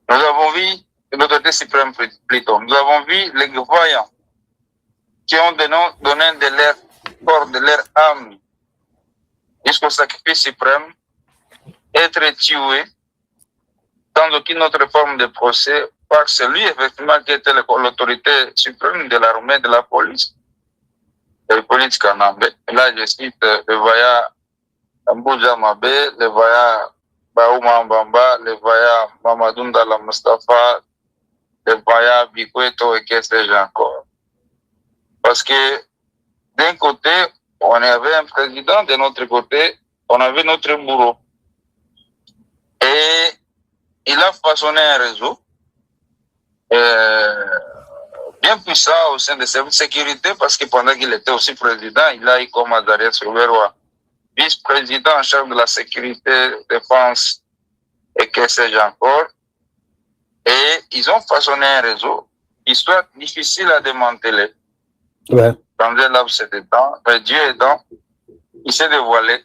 Nous avons vu l'autorité suprême plutôt. Nous avons vu les voyants qui ont donné de leur corps, de leur âme jusqu'au sacrifice suprême, être tués sans aucune autre forme de procès par celui effectivement qui était l'autorité suprême de l'armée, de la police Kanambe. Là, je cite le voyant Mbouja Mabé, le voyant Baouma Mbamba, le voyant Mamadou Ndala Mustafa, le voyant Bikweto et que sais-je encore. Parce que d'un côté, on avait un président, de notre côté, on avait notre bourreau. Et il a façonné un réseau bien puissant au sein des services de sécurité parce que pendant qu'il était aussi président, il a eu comme Azarias Souverois, vice-président en charge de la sécurité, défense et que sais-je encore. Et ils ont façonné un réseau qui soit difficile à démanteler. Ouais. Dans un laps de temps, Dieu aidant, il s'est dévoilé.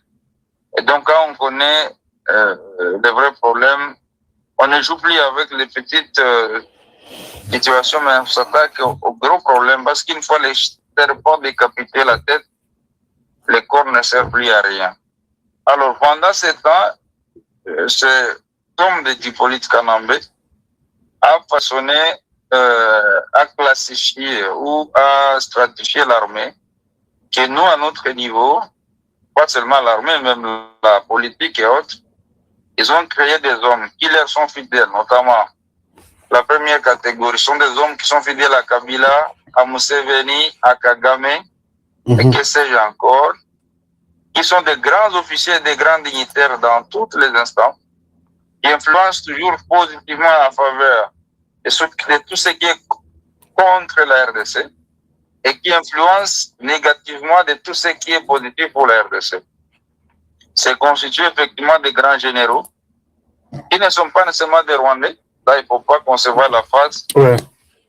Et donc, quand on connaît les vrais problèmes, on ne joue plus avec les petites situations, mais on s'attaque au gros problème parce qu'une fois les pas décapiter la tête, le corps ne sert plus à rien. Alors, pendant ce temps, ce homme de Hippolyte Kanambe a façonné, à classifier ou à stratifier l'armée, que nous, à notre niveau, pas seulement l'armée, même la politique et autres, ils ont créé des hommes qui leur sont fidèles, notamment la première catégorie sont des hommes qui sont fidèles à Kabila, à Museveni, à Kagame, et que sais-je encore, qui sont des grands officiers, des grands dignitaires dans tous les instants, qui influencent toujours positivement en faveur de tout ce qui est contre la RDC, et qui influencent négativement de tout ce qui est positif pour la RDC. C'est constitué effectivement de grands généraux, qui ne sont pas nécessairement des Rwandais. Là, il ne faut pas concevoir la face. Ouais.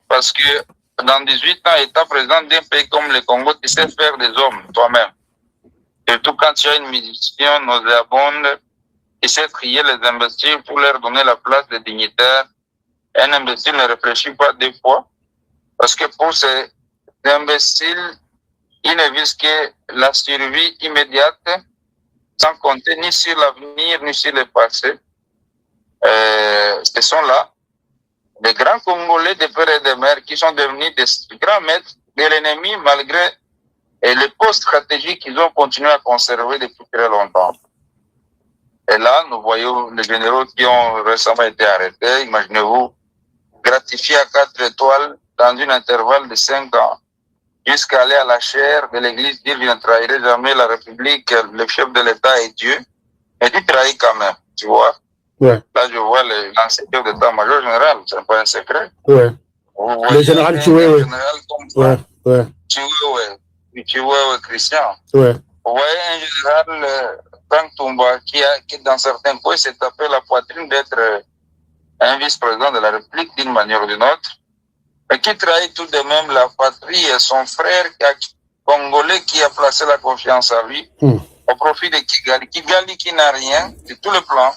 Parce que dans 18 ans, étant président d'un pays comme le Congo, tu sais faire des hommes toi-même. Surtout quand tu as une mission nauséabonde, tu sais trier les imbéciles pour leur donner la place des dignitaires. Un imbécile ne réfléchit pas deux fois. Parce que pour ces imbéciles, ils ne visent que la survie immédiate, sans compter ni sur l'avenir, ni sur le passé. Ce sont là des grands Congolais de père et de mère qui sont devenus des grands maîtres de l'ennemi malgré les postes stratégiques qu'ils ont continué à conserver depuis très longtemps. Et là, nous voyons les généraux qui ont récemment été arrêtés, imaginez-vous, gratifiés à 4 étoiles dans un intervalle de 5 ans, jusqu'à aller à la chaire de l'église, dire je ne trahirai jamais la République, le chef de l'État est Dieu, mais tu trahis quand même, tu vois. Ouais. Là, je vois l'ancien chef d'état-major général, c'est pas un secret. Ouais. Le général Chioué, ouais. Général comme ouais, ouais. Chioué, Christian. Ouais. Vous voyez un général, Frank Toumba, qui dans certains coins s'est tapé la poitrine d'être un vice-président de la République d'une manière ou d'une autre, mais qui trahit tout de même la patrie et son frère congolais qui a placé la confiance en lui au profit de Kigali. Kigali qui n'a rien de tout le plan.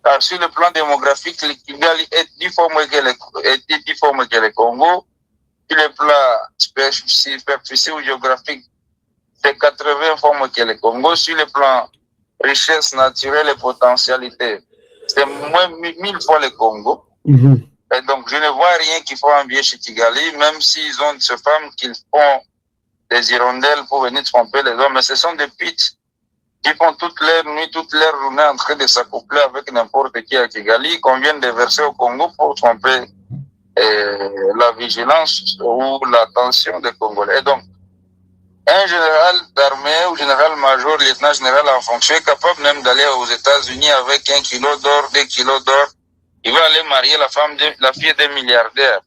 Car sur le plan démographique, le Kigali est 10 fois moins que le Congo. Sur le plan superficiel ou géographique, c'est 80 fois moins que le Congo. Sur le plan richesse naturelle et potentialité, c'est moins 1000 fois le Congo. Et donc, je ne vois rien qu'il faut envier chez Kigali, même s'ils ont ces femmes qui font des hirondelles pour venir tromper les hommes. Mais ce sont des pitchs qui font toute leur nuit, toute leur journée en train de s'accoupler avec n'importe qui à Kigali, qu'on vient de verser au Congo pour tromper la vigilance ou l'attention des Congolais. Et donc, un général d'armée ou général-major, lieutenant-général en fonction est capable même d'aller aux États-Unis avec 1 kilo d'or, 2 kilos d'or. Il va aller marier la fille d'un milliardaire.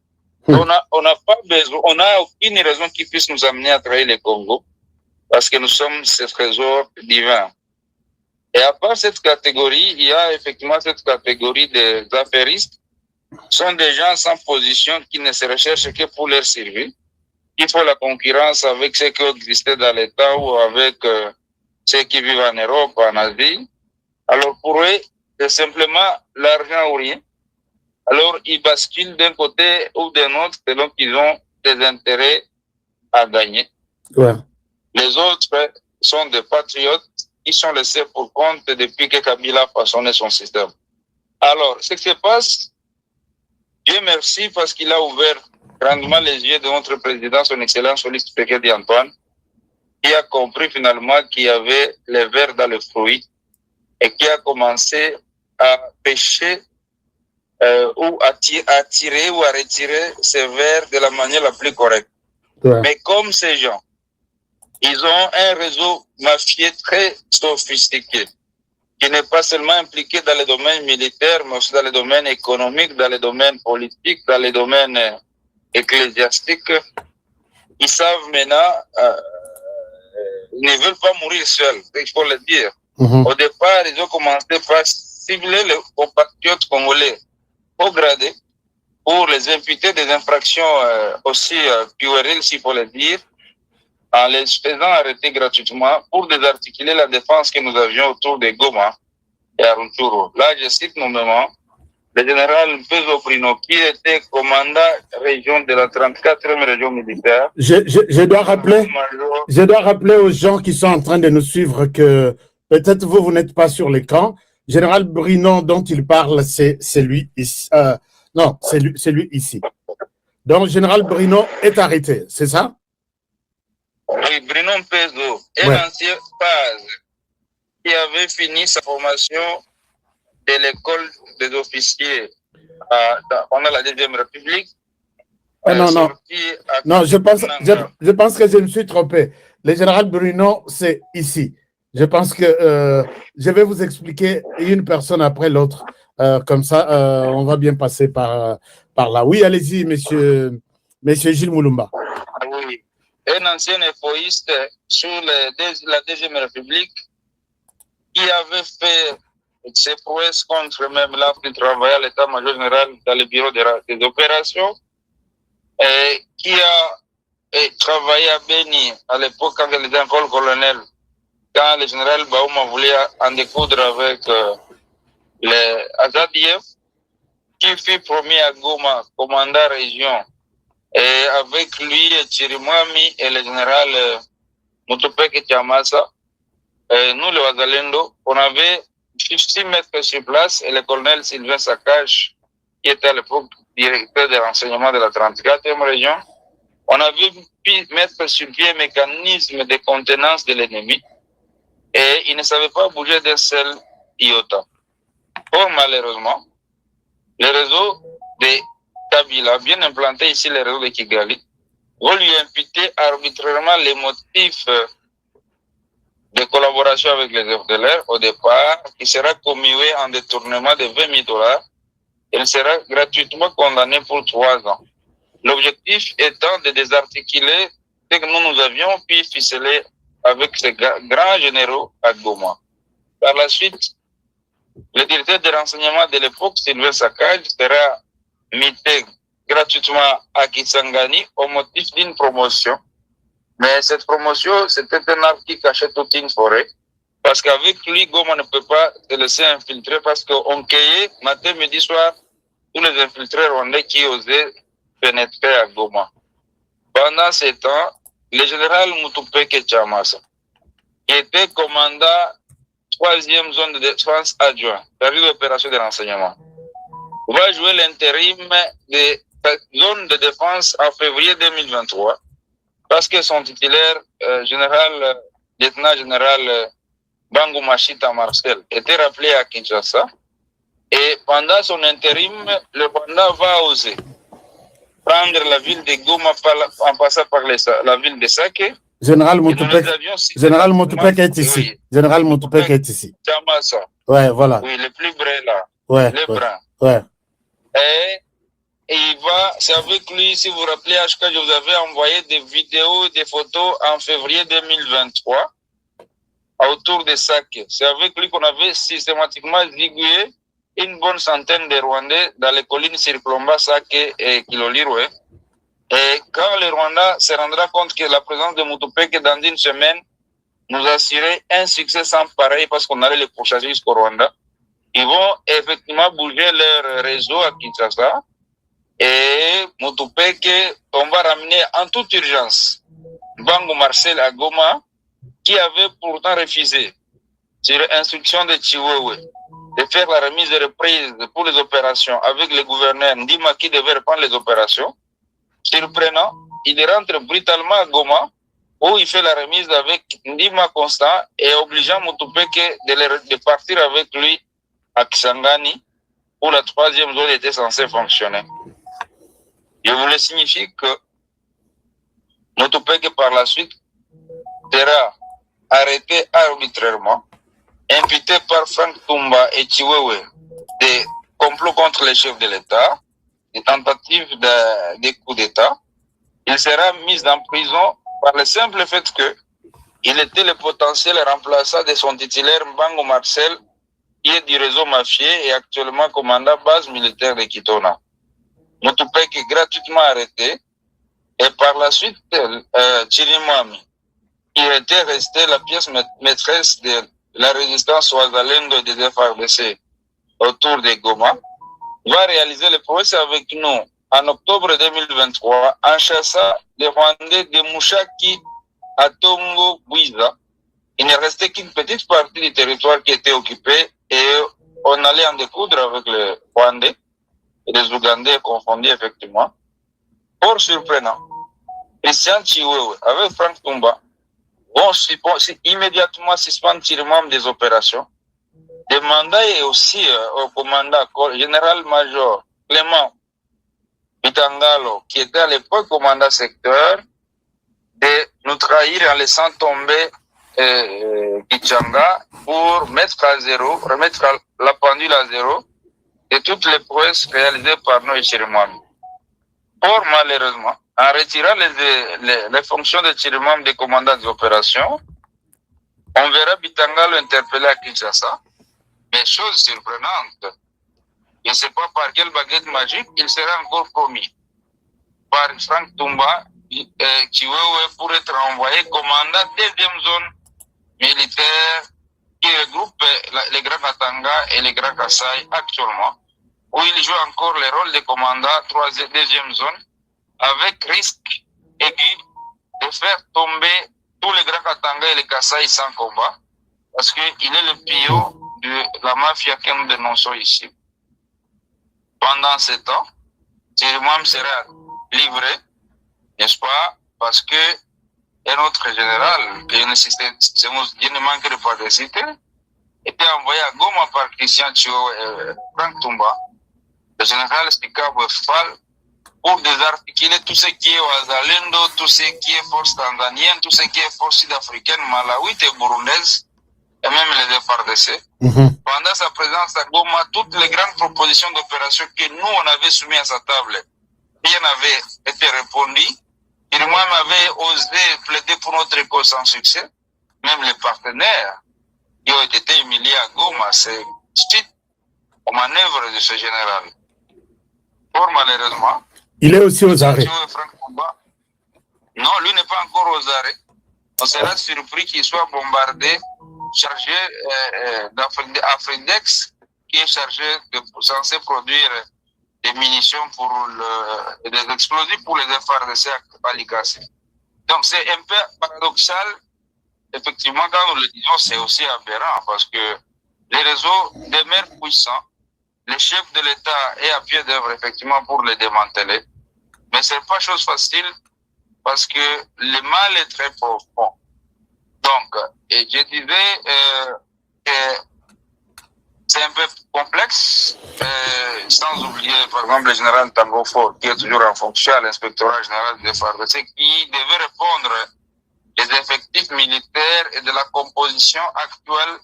On n'a pas besoin, on n'a aucune raison qui puisse nous amener à trahir le Congo. Parce que nous sommes ce trésor divin. Et à part cette catégorie, il y a effectivement cette catégorie des affairistes. Ce sont des gens sans position qui ne se recherchent que pour leur servir. Qui font la concurrence avec ceux qui existent dans l'État ou avec ceux qui vivent en Europe, en Asie. Alors pour eux, c'est simplement l'argent ou rien. Alors, ils basculent d'un côté ou d'un autre selon qu'ils ont des intérêts à gagner. Ouais. Les autres sont des patriotes qui sont laissés pour compte depuis que Kabila a façonné son système. Alors, ce qui se passe, Dieu merci parce qu'il a ouvert grandement les yeux de notre président, son excellence Félix Tshisekedi Antoine, qui a compris finalement qu'il y avait les vers dans le fruit et qui a commencé à pêcher ou à tirer ou à retirer ces vers de la manière la plus correcte. Ouais. Mais comme ces gens, ils ont un réseau mafieux très sophistiqué, qui n'est pas seulement impliqué dans les domaines militaires, mais aussi dans les domaines économiques, dans les domaines politiques, dans les domaines ecclésiastiques. Ils savent maintenant, ils ne veulent pas mourir seuls, il faut le dire. Au départ, ils ont commencé par cibler les compatriotes congolais au gradé pour les imputer des infractions aussi puériles, s'il faut le dire, en les faisant arrêter gratuitement pour désarticuler la défense que nous avions autour de Goma et Arunturo. Là, je cite nommément le général Mpezo Prino, qui était commandant région de la 34e région militaire. Je dois rappeler aux gens qui sont en train de nous suivre que peut-être vous n'êtes pas sur l'écran. Général Brinon dont il parle, c'est lui ici. Non, c'est lui ici. Donc, Général Brinon est arrêté, c'est ça? Oui, Brinon Mpezo, un ancien phase qui avait fini sa formation de l'école des officiers pendant la Deuxième République. Non, je pense que je me suis trompé. Le général Bruno, c'est ici. Je pense que je vais vous expliquer une personne après l'autre. Comme ça, on va bien passer par là. Oui, allez-y, monsieur Gilles Moulumba. Oui, un ancien infoïste sur la Deuxième République qui avait fait ses prouesses contre même là qui travaillait à l'état-major général dans le bureau des opérations, et qui a travaillé à Beni à l'époque quand il était encore colonel, quand le général Baouma voulait en découdre avec les Azadiev, qui fut promis à Goma, commandant région, et avec lui Chirimwami et le général Mutupeke Tiamasa, nous les Wazalendo, on avait 6 mètres sur place et le colonel Sylvain Sakache, qui était à l'époque directeur des renseignements de la 34e région, on avait pu mettre sur pied un mécanisme de contenance de l'ennemi et il ne savait pas bouger d'un seul iota. Or, malheureusement, le réseau de Kabila, bien implanté ici, le réseau de Kigali, va lui imputer arbitrairement les motifs de collaboration avec les FDLR au départ, qui sera commué en détournement de 20 000 $. Il sera gratuitement condamné pour 3 ans. L'objectif étant de désarticuler ce que nous avions pu ficeler avec ces grands généraux à Goma. Par la suite, le directeur de renseignement de l'époque, Sylvain Sakaj, sera muté gratuitement à Kisangani au motif d'une promotion. Mais cette promotion, c'était un arbre qui cachait toute une forêt. Parce qu'avec lui, Goma ne peut pas se laisser infiltrer parce qu'on cueillait matin, midi, soir tous les infiltrés rwandais qui osaient pénétrer à Goma. Pendant ce temps, le général Mutupeke Tiamasa, qui était commandant 3e zone de défense adjoint, chargé d'opération de renseignement, va jouer l'intérim de zone de défense en février 2023 parce que son titulaire, lieutenant général Bangu Machita Marcel, était rappelé à Kinshasa. Et pendant son intérim, le Rwanda va oser prendre la ville de Goma en passant par la ville de Sake. Général Mutupeke est ici. Oui. Général Mutupeke est ici. Chamasa. Ouais, voilà. Oui, le plus vrai là. Ouais. Le brun. Ouais. Et il va, c'est avec lui, si vous vous rappelez, HK, je vous avais envoyé des vidéos et des photos en février 2023 autour de Sake. C'est avec lui qu'on avait systématiquement zigouillé une bonne centaine de Rwandais dans les collines Siriplomba, Sake et Kilolirwe. Et quand le Rwanda se rendra compte que la présence de Mutupeke dans une semaine nous assurait un succès sans pareil parce qu'on allait les pourchasser jusqu'au Rwanda, ils vont effectivement bouger leur réseau à Kinshasa et Mutupeke, on va ramener en toute urgence Bango Marcel à Goma, qui avait pourtant refusé, sur instruction de Chiwewe, de faire la remise de reprise pour les opérations avec le gouverneur Ndima qui devait reprendre les opérations. Surprenant, il rentre brutalement à Goma, où il fait la remise avec Ndima Constant et obligeant Mutupeke de partir avec lui à Kisangani, où la troisième zone était censée fonctionner. Je voulais signifier que Mutupeke par la suite sera arrêté arbitrairement, imputé par Frank Tumba et Chiwewe des complots contre les chefs de l'État, des tentatives de coup d'État. Il sera mis en prison par le simple fait qu'il était le potentiel remplaçant de son titulaire Mbango Marcel, qui est du réseau mafieux et actuellement commandant base militaire de Kitona. Mutupeke est gratuitement arrêté et par la suite, Chirimwami, qui était resté la pièce maîtresse de la résistance Ouazalendo des FARDC autour de Goma, va réaliser le procès avec nous en octobre 2023 en chassant les Rwandais de Mouchaki à Tongo Bouiza. Il ne restait qu'une petite partie du territoire qui était occupé et on allait en découdre avec les Rwandais et les Ougandais confondus effectivement. Pour surprenant, Christian Chiwewe avec Frank Tumba vont immédiatement suspendre tirement des opérations, demander aussi au commandant général-major Clément Bitangalo, qui était à l'époque commandant secteur, de nous trahir en laissant tomber Kichanga pour mettre à zéro, remettre la pendule à zéro de toutes les prouesses réalisées par nous et Chirimwami. Or, malheureusement, en retirant les fonctions de Chirimwami des commandants des opérations, on verra Bitangalo interpellé à Kinshasa. Mais chose surprenante, je ne sais pas par quelle baguette magique, il sera encore promis par Frank Tumba Chiwewe pour être envoyé commandant deuxième zone militaire qui regroupe les Grands Katanga et les Grands Kasaï actuellement, où il joue encore le rôle de commandant deuxième zone, avec risque aigu de faire tomber tous les Grands Katanga et les Kasaï sans combat, parce qu'il est le pion de la mafia que nous dénonçons ici. Pendant ce temps, Chirimwami sera livré, n'est-ce pas, parce que un autre général, que je ne manquerai pas de citer, était envoyé à Goma par Christian Chiwewe et Frank Tumba, le général Spikabwe Fall, pour désarticuler tout ce qui est Ouazalendo, tout ce qui est force tanzanienne, tout ce qui est force sud-africaine, malawite et burundaise, et même les FARDC. Pendant sa présence à Goma, toutes les grandes propositions d'opération que nous, on avait soumises à sa table, rien n'avait été répondu. Chirimwami avait osé plaider pour notre cause sans succès. Même les partenaires qui ont été humiliés à Goma, c'est suite aux manœuvres de ce général. Or, malheureusement, il est aussi aux arrêts. Non, lui n'est pas encore aux arrêts. On sera surpris qu'il soit bombardé, chargé d'Afridex, qui est chargé censé produire des munitions pour des explosifs pour les FARDC à Likasi. Donc c'est un peu paradoxal. Effectivement, quand nous le disons, c'est aussi aberrant parce que les réseaux demeurent puissants. Le chef de l'État est à pied d'œuvre effectivement pour les démanteler. Mais ce n'est pas chose facile parce que le mal est très profond. Donc, et je disais que c'est un peu complexe, sans oublier par exemple le général Tangofo, qui est toujours en fonction à l'inspectorat général des FARDC, qui devait répondre des effectifs militaires et de la composition actuelle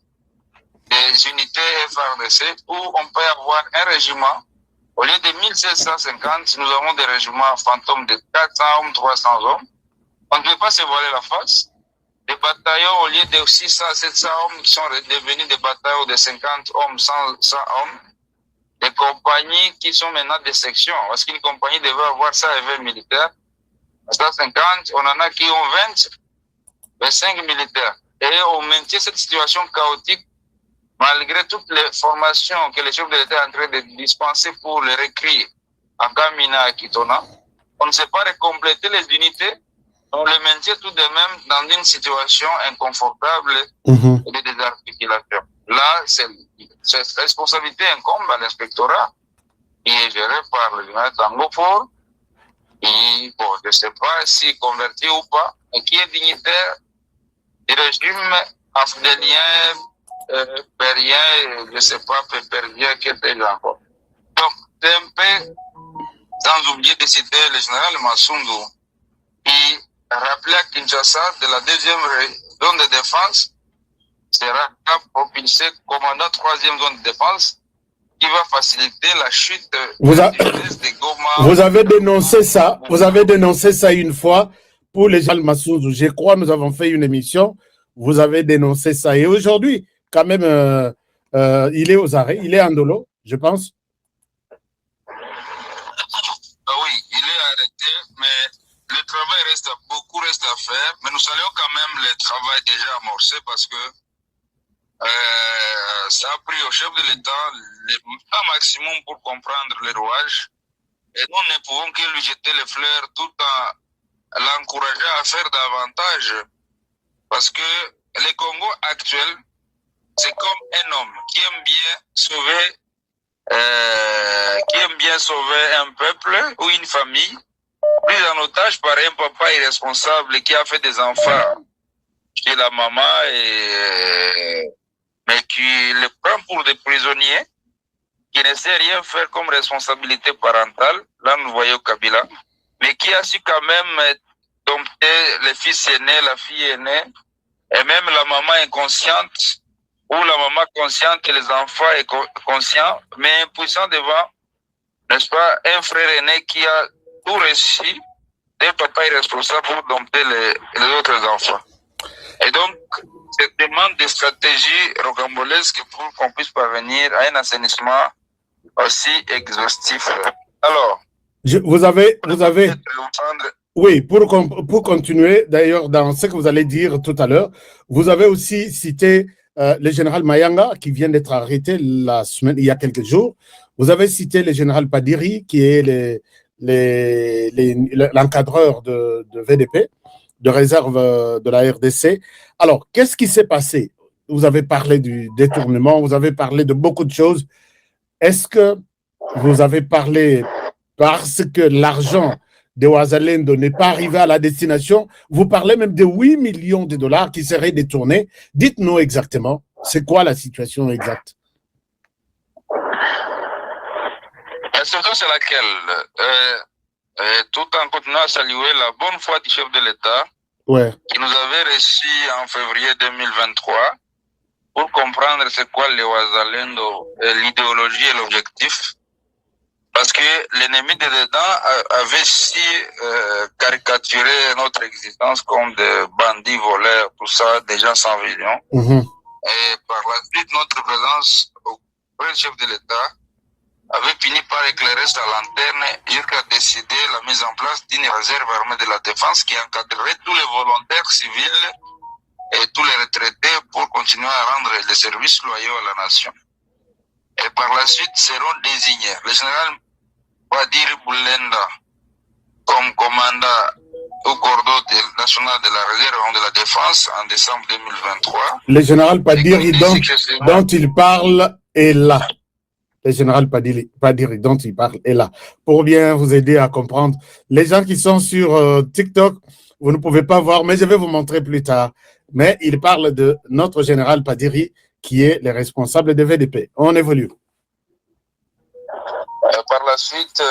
des unités FARDC, où on peut avoir un régiment, au lieu de 1750, nous avons des régiments fantômes de 400 hommes, 300 hommes. On ne peut pas se voiler la face. Des bataillons, au lieu de 600, 700 hommes, qui sont devenus des bataillons de 50 hommes, 100 hommes. Des compagnies qui sont maintenant des sections. Parce qu'une compagnie devait avoir 120 militaires. À 150, on en a qui ont 25 militaires. Et on maintient cette situation chaotique. malgré toutes les formations que les chefs de l'État sont en train de dispenser pour les recrues en Kamina et Kitona, on ne sait pas compléter les unités. On les maintient tout de même dans une situation inconfortable et de désarticulation. Là, cette responsabilité incombe à l'inspectorat qui est géré par le général Tangofor. Et bon, je ne sais pas si converti ou pas, mais qui est dignitaire du régime afdélien, périen, je ne sais pas, pépérien, qui était encore. Donc, c'est un peu, sans oublier de citer le général Massundu, qui rappelait à Kinshasa de la deuxième zone de défense sera propulsé commandant troisième zone de défense qui va faciliter la chute de Goma. Vous avez dénoncé ça, une fois pour les gens de Massoudou. Je crois que nous avons fait une émission, vous avez dénoncé ça. Et aujourd'hui, quand même, il est aux arrêts, il est en dolo, je pense. Oui, il est arrêté, mais le travail beaucoup reste à faire, mais nous saluons quand même le travail déjà amorcé parce que ça a pris au chef de l'État le maximum pour comprendre les rouages et nous ne pouvons que lui jeter les fleurs tout en l'encourageant à faire davantage parce que le Congo actuel, c'est comme un homme qui aime bien sauver un peuple ou une famille pris en otage par un papa irresponsable qui a fait des enfants chez la maman mais qui les prend pour des prisonniers, qui ne sait rien faire comme responsabilité parentale, là nous voyons Kabila, mais qui a su quand même dompter les fils aînés, la fille aînée, et même la maman inconsciente, ou la maman consciente que les enfants sont conscients, mais impuissants devant, n'est-ce pas, un frère aîné qui a tout réussi, des papas irresponsables pour dompter les autres enfants. Et donc, cette demande de stratégie rocambolesque pour qu'on puisse parvenir à un assainissement aussi exhaustif. Alors, vous avez oui, pour continuer, d'ailleurs, dans ce que vous allez dire tout à l'heure, vous avez aussi cité le général Mayanga qui vient d'être arrêté il y a quelques jours. Vous avez cité le général Padiri qui est l'encadreur de VDP, de réserve de la RDC. Alors, qu'est-ce qui s'est passé? Vous avez parlé du détournement, vous avez parlé de beaucoup de choses. Est-ce que vous avez parlé parce que l'argent de Ouazalendo n'est pas arrivé à la destination? Vous parlez même de 8 millions de dollars qui seraient détournés. Dites-nous exactement, c'est quoi la situation exacte? La situation, c'est laquelle tout en continuant à saluer la bonne foi du chef de l'État, qui nous avait reçus en février 2023 pour comprendre c'est quoi le Ouazalendo, l'idéologie et l'objectif. Parce que l'ennemi de dedans avait si caricaturé notre existence comme des bandits voleurs, tout ça, des gens sans vision. Et par la suite, notre présence auprès du chef de l'État avait fini par éclairer sa lanterne jusqu'à décider la mise en place d'une réserve armée de la défense qui encadrerait tous les volontaires civils et tous les retraités pour continuer à rendre des services loyaux à la nation. Et par la suite seront désignés le général Padiri Boulenda comme commandant au cordeau national de la réserve de la défense en décembre 2023. Le général Padiri dont il parle est là. Le général Padiri dont il parle est là. Pour bien vous aider à comprendre. Les gens qui sont sur TikTok, vous ne pouvez pas voir, mais je vais vous montrer plus tard. Mais il parle de notre général Padiri, qui est le responsable de VDP. On évolue. Par la suite,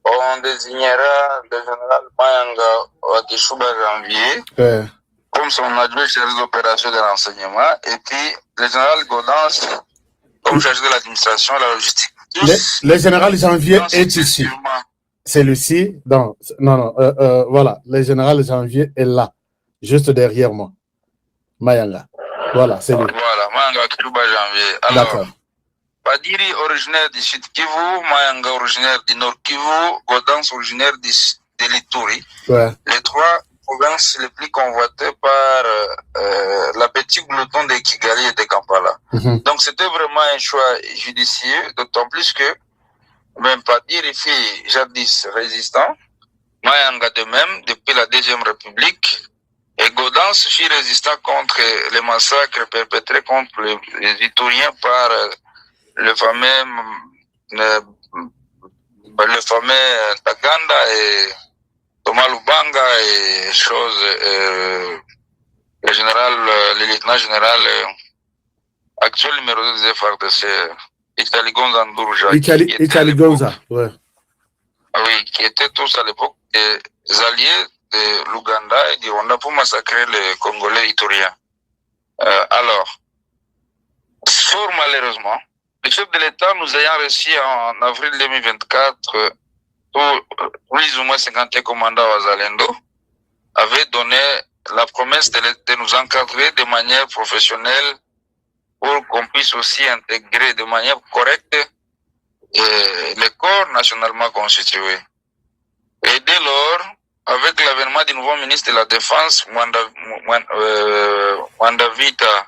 on désignera le général Mayanga Wakishuba Janvier comme son adjoint chargé des opérations de renseignement, et puis le général Godance comme chargé de l'administration et la logistique. Le général Janvier est ici. C'est Lucie. Voilà. Le général Janvier est là, juste derrière moi. Mayanga. Voilà, c'est lui. Voilà, Mayanga Wakishuba Janvier. D'accord. Padiri originaire du Sud Kivu, Mayanga originaire du Nord Kivu, Godance originaire de l'Ituri. Les trois provinces les plus convoitées par l'appétit glouton de Kigali et de Kampala. Donc c'était vraiment un choix judicieux, d'autant plus que même Padir ici jadis résistant, Mayanga de même depuis la Deuxième République, et Gaudens fut résistant contre les massacres perpétrés contre les Ituriens par le fameux Taganda et Thomas Lubanga et le général, le lieutenant général actuel numéro 2 des FARDC, Itali Gonza Ndourja. Itali Gonza, ouais. Oui, qui étaient tous à l'époque des alliés de l'Ouganda et du Rwanda pour massacrer les Congolais ituriens. Alors, fort malheureusement, le chef de l'État nous ayant reçu en avril 2024 plus ou moins 51 commandants à Zalendo, avait donné la promesse de nous encadrer de manière professionnelle pour qu'on puisse aussi intégrer de manière correcte le corps nationalement constitué. Et dès lors, avec l'avènement du nouveau ministre de la Défense, Wandavita,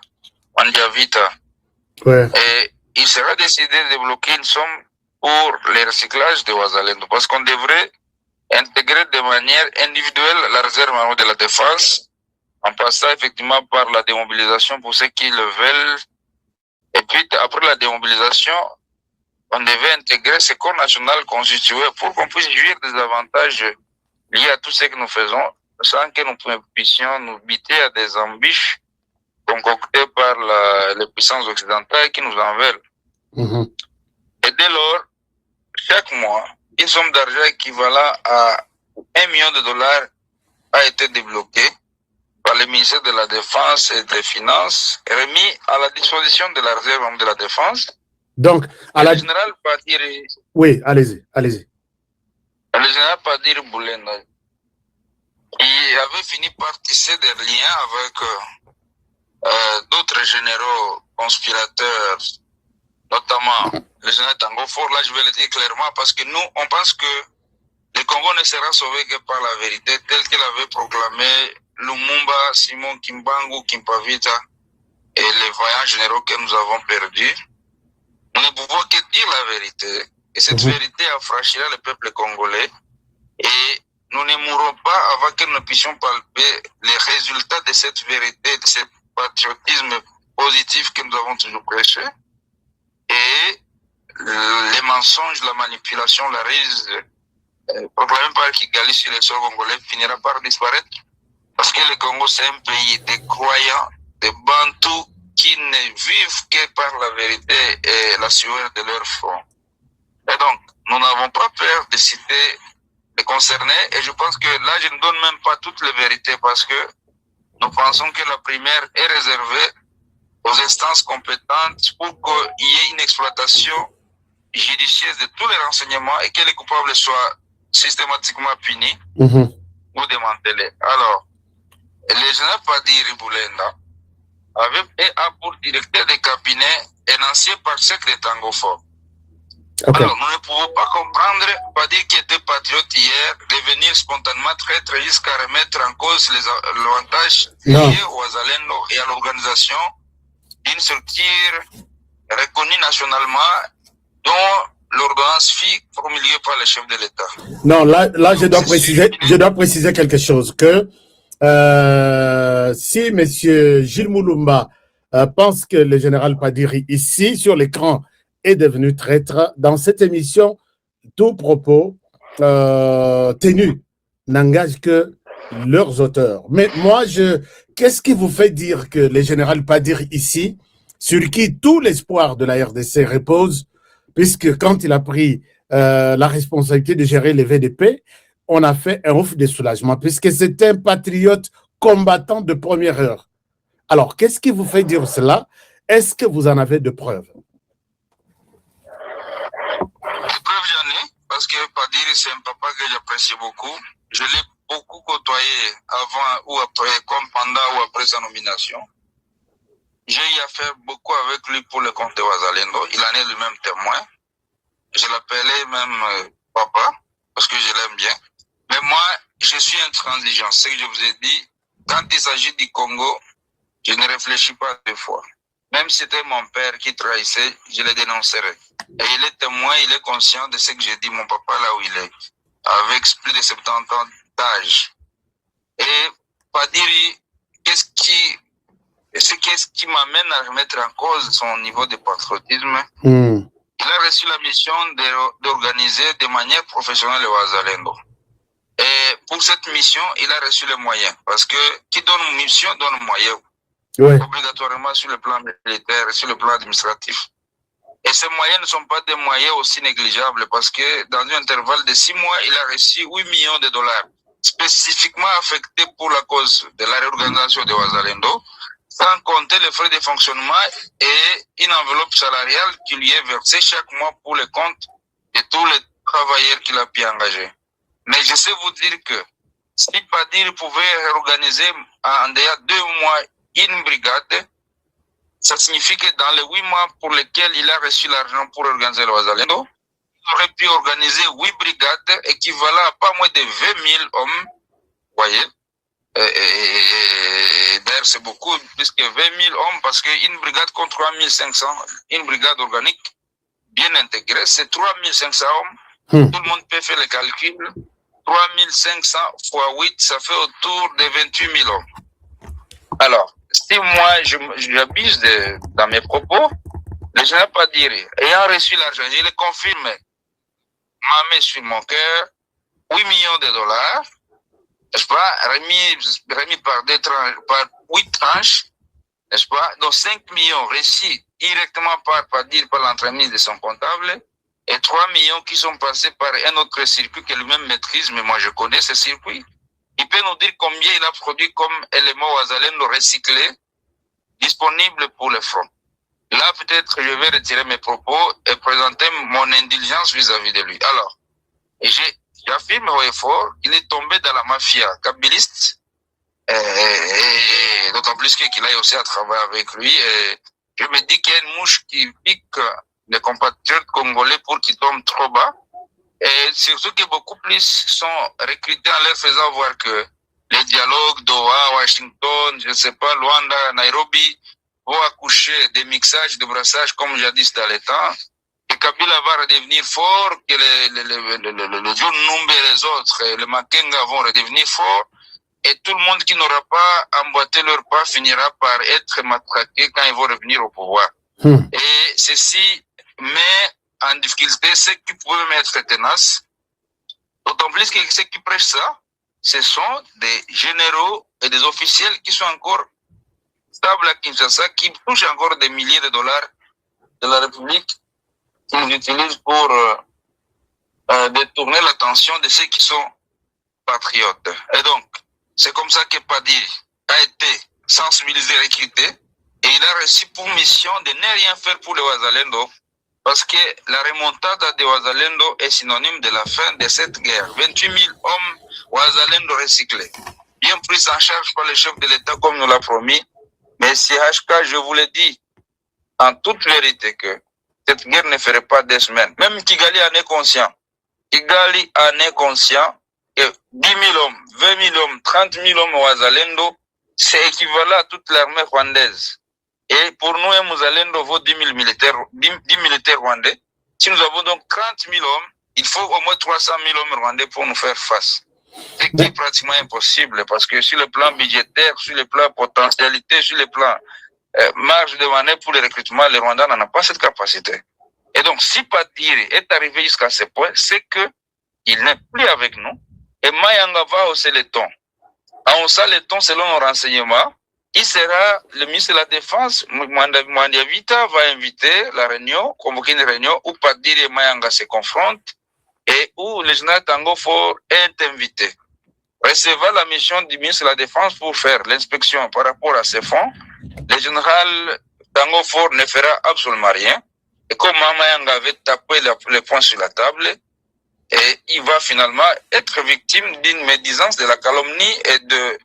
ouais. et il sera décidé de débloquer une somme pour le recyclage de Ouazalendo, parce qu'on devrait intégrer de manière individuelle la réserve armée de la défense, en passant effectivement par la démobilisation pour ceux qui le veulent. Et puis, après la démobilisation, on devait intégrer ce corps national constitué pour qu'on puisse jouir des avantages liés à tout ce que nous faisons, sans que nous puissions nous buter à des embûches concoctées par les puissances occidentales qui nous en veulent. Et dès lors, chaque mois, une somme d'argent équivalent à $1 million a été débloquée par le ministère de la Défense et des Finances, remis à la disposition de la réserve de la Défense. Donc, le général Padir... Oui, allez-y. Le général Padir Boulenda, il avait fini par tisser des liens avec d'autres généraux conspirateurs, notamment le général Tango Fort. Là, je vais le dire clairement, parce que nous, on pense que le Congo ne sera sauvé que par la vérité, telle qu'elle avait proclamé Lumumba, Simon Kimbangu, Kimpavita et les vaillants généraux que nous avons perdus. Nous ne pouvons que dire la vérité. Et cette vérité affranchira le peuple congolais. Et nous ne mourrons pas avant que nous puissions palper les résultats de cette vérité, de ce patriotisme positif que nous avons toujours prêché. Et les mensonges, la manipulation, la ruse proclamée par Kigali sur le sol congolais finira par disparaître. Parce que le Congo, c'est un pays de croyants, de Bantous, qui ne vivent que par la vérité et la sueur de leur front. Et donc, nous n'avons pas peur de citer les concernés, et je pense que là, je ne donne même pas toutes les vérités, parce que nous pensons que la primaire est réservée aux instances compétentes pour qu'il y ait une exploitation judicieuse de tous les renseignements et que les coupables soient systématiquement punis ou démantelés. Alors, le général Padir Boulenda a pour directeur de cabinet un ancien parti de Tango Fort. Okay. Alors, nous ne pouvons pas comprendre Padir qui était patriote hier devenir spontanément traître jusqu'à remettre en cause les avantages liés au Azalendo et à l'organisation d'une structure reconnue nationalement dont l'ordonnance fut promulguée par le chef de l'État. Non, là je dois préciser quelque chose, que si M. Gilles Moulumba pense que le général Padiri ici sur l'écran est devenu traître, dans cette émission, tout propos tenu n'engage que leurs auteurs. Mais moi, qu'est-ce qui vous fait dire que le général Padiri ici, sur qui tout l'espoir de la RDC repose, puisque quand il a pris la responsabilité de gérer les VDP, on a fait un ouf de soulagement, puisque c'est un patriote combattant de première heure. Alors, qu'est-ce qui vous fait dire cela? Est-ce que vous en avez de preuves? Des preuves, j'en ai, parce que Padir, c'est un papa que j'apprécie beaucoup. Je l'ai beaucoup côtoyé avant ou après, comme pendant ou après sa nomination. J'ai eu à faire beaucoup avec lui pour le compte de Ouazalendo. Il en est le même témoin. Je l'appelais même papa, parce que je l'aime bien. Mais moi, je suis intransigeant. Ce que je vous ai dit, quand il s'agit du Congo, je ne réfléchis pas deux fois. Même si c'était mon père qui trahissait, je le dénoncerai. Et il est témoin, il est conscient de ce que j'ai dit, mon papa là où il est, avec plus de 70 ans d'âge. Et pas dire qu'est-ce qui m'amène à remettre en cause son niveau de patriotisme. Il a reçu la mission d'organiser de manière professionnelle le Wazalendo. Et pour cette mission, il a reçu les moyens. Parce que qui donne mission donne moyen. Ouais. Obligatoirement sur le plan militaire et sur le plan administratif. Et ces moyens ne sont pas des moyens aussi négligeables parce que dans un intervalle de 6 mois, il a reçu 8 millions de dollars spécifiquement affectés pour la cause de la réorganisation de Wazalendo, sans compter les frais de fonctionnement et une enveloppe salariale qui lui est versée chaque mois pour le compte de tous les travailleurs qu'il a pu engager. Mais je sais vous dire que si Padir pouvait réorganiser en 2 mois une brigade, ça signifie que dans les 8 mois pour lesquels il a reçu l'argent pour organiser le Wazalendo, il aurait pu organiser 8 brigades équivalent à pas moins de 20 000 hommes. Vous voyez? D'ailleurs, c'est beaucoup, plus que 20 000 hommes, parce qu'une brigade contre 3 500, une brigade organique bien intégrée, c'est 3 500 hommes. Tout le monde peut faire le calcul. 3 500 fois 8, ça fait autour de 28 000 hommes. Alors, si moi, j'abuse dans mes propos, le général Padiri, ayant reçu l'argent, je le confirme, m'a mis sur mon cœur 8 millions de dollars, n'est-ce pas, remis par 8 tranches, n'est-ce pas, donc 5 millions reçus directement par l'entremise de son comptable, et 3 millions qui sont passés par un autre circuit que lui-même maîtrise, mais moi je connais ce circuit. Il peut nous dire combien il a produit comme élément Wazalendo recyclé, disponible pour le front. Là, peut-être, je vais retirer mes propos et présenter mon indulgence vis-à-vis de lui. Alors, j'affirme haut et fort qu'il est tombé dans la mafia kabyliste, et d'autant plus qu'il aille aussi à travailler avec lui. Et je me dis qu'il y a une mouche qui pique les compatriotes congolais pour qu'ils tombent trop bas. Et surtout que beaucoup plus sont recrutés en leur faisant voir que les dialogues Doha, Washington, je ne sais pas, Luanda, Nairobi, vont accoucher des mixages, des brassages comme jadis dans les temps. Que Kabila va redevenir fort, que le John Numbe et les autres, le Makenga vont redevenir forts. Et tout le monde qui n'aura pas emboîté leur pas finira par être matraqué quand ils vont revenir au pouvoir. Et ceci met en difficulté ceux qui pouvaient même être tenaces. D'autant plus que ceux qui prêchent ça, ce sont des généraux et des officiels qui sont encore stables à Kinshasa, qui touchent encore des milliers de dollars de la République, qu'ils utilisent pour détourner l'attention de ceux qui sont patriotes. Et donc, c'est comme ça que Padiri a été sensibilisé, recruté, et il a reçu pour mission de ne rien faire pour le Wazalendo, parce que la remontada de Wazalendo est synonyme de la fin de cette guerre. 28 000 hommes Wazalendo recyclés, bien pris en charge par le chef de l'État comme nous l'a promis. Mais si HK, je vous le dis en toute vérité que cette guerre ne ferait pas des semaines. Même Kigali en est conscient. Kigali en est conscient que 10 000 hommes, 20 000 hommes, 30 000 hommes Wazalendo, c'est équivalent à toute l'armée rwandaise. Et pour nous, un Wazalendo vaut 10 militaires rwandais. Si nous avons donc 30 000 hommes, il faut au moins 300 000 hommes rwandais pour nous faire face. Ce qui est pratiquement impossible parce que sur le plan budgétaire, sur le plan potentialité, sur le plan marge de manœuvre pour le recrutement, les Rwandais n'en ont pas cette capacité. Et donc, si Padiri est arrivé jusqu'à ce point, c'est qu'il n'est plus avec nous. Et Mayanga va hausser le ton. En haussant le ton, selon nos renseignements, il sera le ministre de la Défense, Mandiavita, va inviter la réunion, convoquer une réunion où Padiri et Mayanga se confrontent et où le général Tango Fort est invité. Recevant la mission du ministre de la Défense pour faire l'inspection par rapport à ces fonds, le général Tango Fort ne fera absolument rien. Et comme Mayanga avait tapé les points sur la table, et il va finalement être victime d'une médisance, de la calomnie et de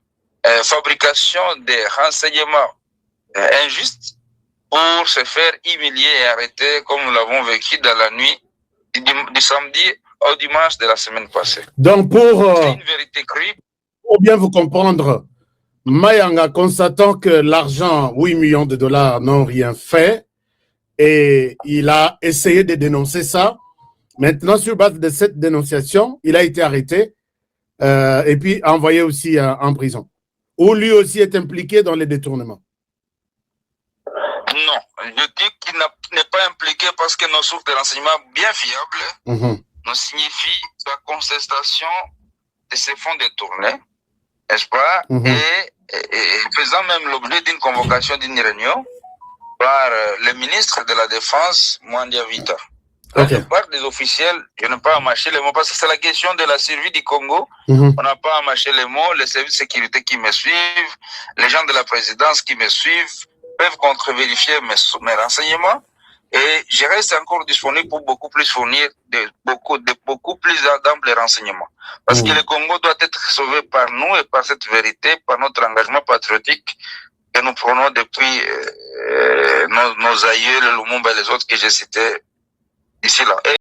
fabrication des renseignements injustes pour se faire humilier et arrêter comme nous l'avons vécu dans la nuit du samedi au dimanche de la semaine passée. Donc, C'est une vérité crue. Pour bien vous comprendre, Mayanga, constatant que l'argent, 8 millions de dollars, n'ont rien fait, et il a essayé de dénoncer ça. Maintenant, sur base de cette dénonciation, il a été arrêté et puis envoyé aussi en prison. Ou lui aussi est impliqué dans les détournements. Non, je dis qu'il n'est pas impliqué parce que nos sources de renseignements bien fiables nous signifient la contestation de ces fonds détournés, n'est-ce pas, et faisant même l'objet d'une convocation d'une réunion par le ministre de la Défense, Mwandia Vita. Quand je parle des officiels, je n'ai pas à mâcher les mots parce que c'est la question de la survie du Congo. On n'a pas à mâcher les mots. Les services de sécurité qui me suivent, les gens de la présidence qui me suivent peuvent contre-vérifier mes renseignements. Et je reste encore disponible pour beaucoup plus fournir de beaucoup plus d'amples renseignements. Parce que le Congo doit être sauvé par nous et par cette vérité, par notre engagement patriotique que nous prenons depuis nos aïeux, le Lumumba et les autres que j'ai cités ici là.